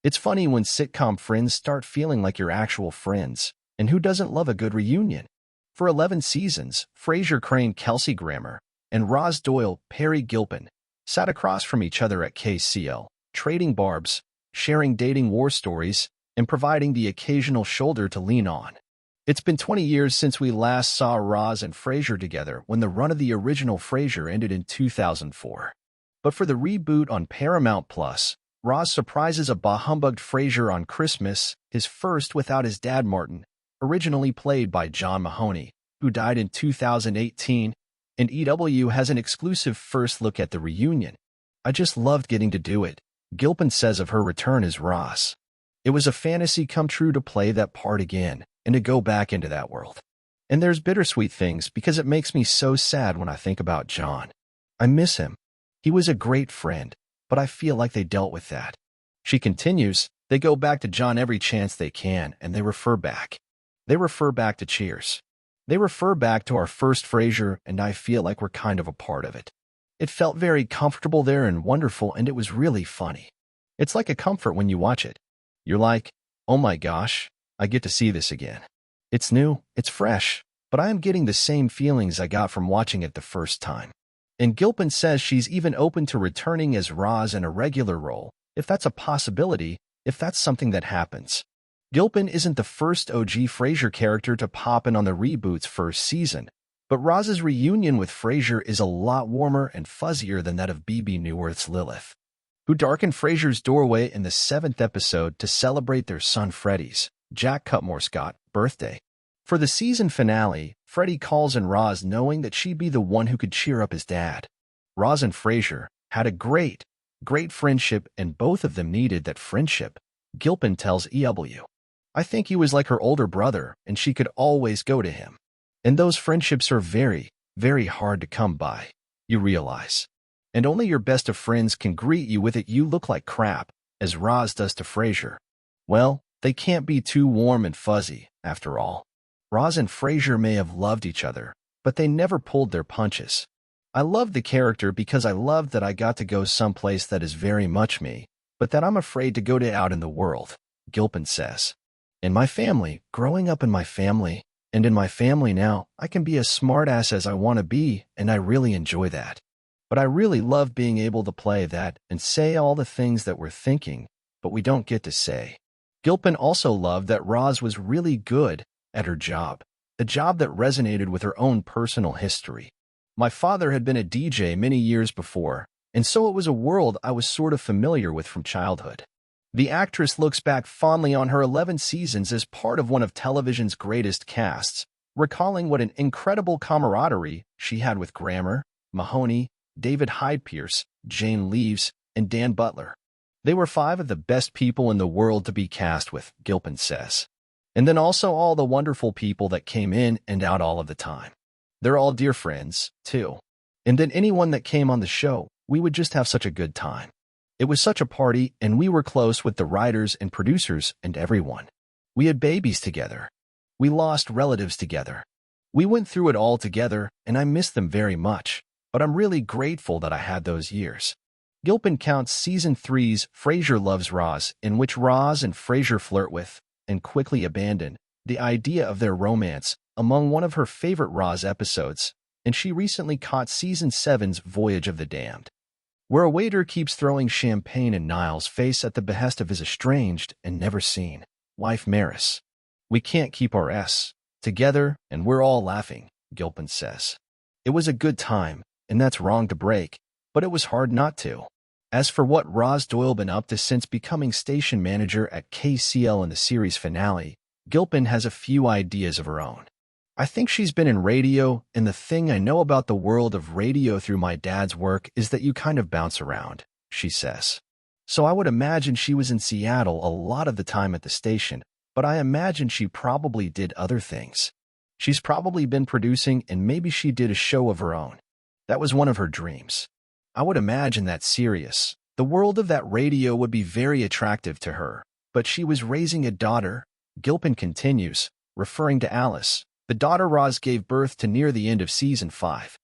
It's funny when sitcom friends start feeling like your actual friends, and who doesn't love a good reunion? For 11 seasons, Frasier Crane, Kelsey Grammer, and Roz Doyle, Peri Gilpin, sat across from each other at KACL, trading barbs, sharing dating war stories, and providing the occasional shoulder to lean on. It's been 20 years since we last saw Roz and Frasier together when the run of the original Frasier ended in 2004. But for the reboot on Paramount Plus, Roz surprises a bah-humbugged Frasier on Christmas, his first without his dad Martin, originally played by John Mahoney, who died in 2018, and EW has an exclusive first look at the reunion. I just loved getting to do it, Gilpin says of her return as Roz. It was a fantasy come true to play that part again, and to go back into that world. And there's bittersweet things because it makes me so sad when I think about John. I miss him. He was a great friend, but I feel like they dealt with that. She continues, they go back to John every chance they can, and they refer back. They refer back to Cheers. They refer back to our first Frasier, and I feel like we're kind of a part of it. It felt very comfortable there and wonderful, and it was really funny. It's like a comfort when you watch it. You're like, oh my gosh, I get to see this again. It's new, it's fresh, but I am getting the same feelings I got from watching it the first time. And Gilpin says she's even open to returning as Roz in a regular role, if that's a possibility, if that's something that happens. Gilpin isn't the first OG Frasier character to pop in on the reboot's first season, but Roz's reunion with Frasier is a lot warmer and fuzzier than that of Bebe Neuwirth's Lilith, who darkened Frasier's doorway in the 7th episode to celebrate their son Freddie's, Jack Cutmore Scott, birthday. For the season finale, Freddie calls in Roz knowing that she'd be the one who could cheer up his dad. Roz and Frasier had a great friendship, and both of them needed that friendship, Gilpin tells EW. I think he was like her older brother, and she could always go to him. And those friendships are very, very hard to come by, you realize. And only your best of friends can greet you with it, you look like crap, as Roz does to Frasier. Well, they can't be too warm and fuzzy, after all. Roz and Frasier may have loved each other, but they never pulled their punches. I loved the character because I loved that I got to go someplace that is very much me, but that I'm afraid to go to out in the world, Gilpin says. In my family, growing up in my family, and in my family now, I can be as smartass as I want to be, and I really enjoy that. But I really love being able to play that and say all the things that we're thinking, but we don't get to say. Gilpin also loved that Roz was really good at her job, a job that resonated with her own personal history. My father had been a DJ many years before, and so it was a world I was sort of familiar with from childhood. The actress looks back fondly on her 11 seasons as part of one of television's greatest casts, recalling what an incredible camaraderie she had with Grammer, Mahoney, David Hyde Pierce, Jane Leeves, and Dan Butler. They were 5 of the best people in the world to be cast with, Gilpin says. And then also all the wonderful people that came in and out all of the time. They're all dear friends, too. And then anyone that came on the show, we would just have such a good time. It was such a party, and we were close with the writers and producers and everyone. We had babies together. We lost relatives together. We went through it all together, and I miss them very much, but I'm really grateful that I had those years. Gilpin counts Season 3's Frasier Loves Roz, in which Roz and Frasier flirt with, and quickly abandon, the idea of their romance, among one of her favorite Roz episodes, and she recently caught Season 7's Voyage of the Damned, where a waiter keeps throwing champagne in Niall's face at the behest of his estranged and never-seen wife Maris. We can't keep our S together, and we're all laughing, Gilpin says. It was a good time, and that's wrong to break, but it was hard not to. As for what Roz Doyle been up to since becoming station manager at KACL in the series finale, Gilpin has a few ideas of her own. I think she's been in radio, and the thing I know about the world of radio through my dad's work is that you kind of bounce around, she says. So I would imagine she was in Seattle a lot of the time at the station, but I imagine she probably did other things. She's probably been producing, and maybe she did a show of her own. That was one of her dreams. I would imagine that's serious. The world of that radio would be very attractive to her, but she was raising a daughter, Gilpin continues, referring to Alice, the daughter Roz gave birth to near the end of Season 5.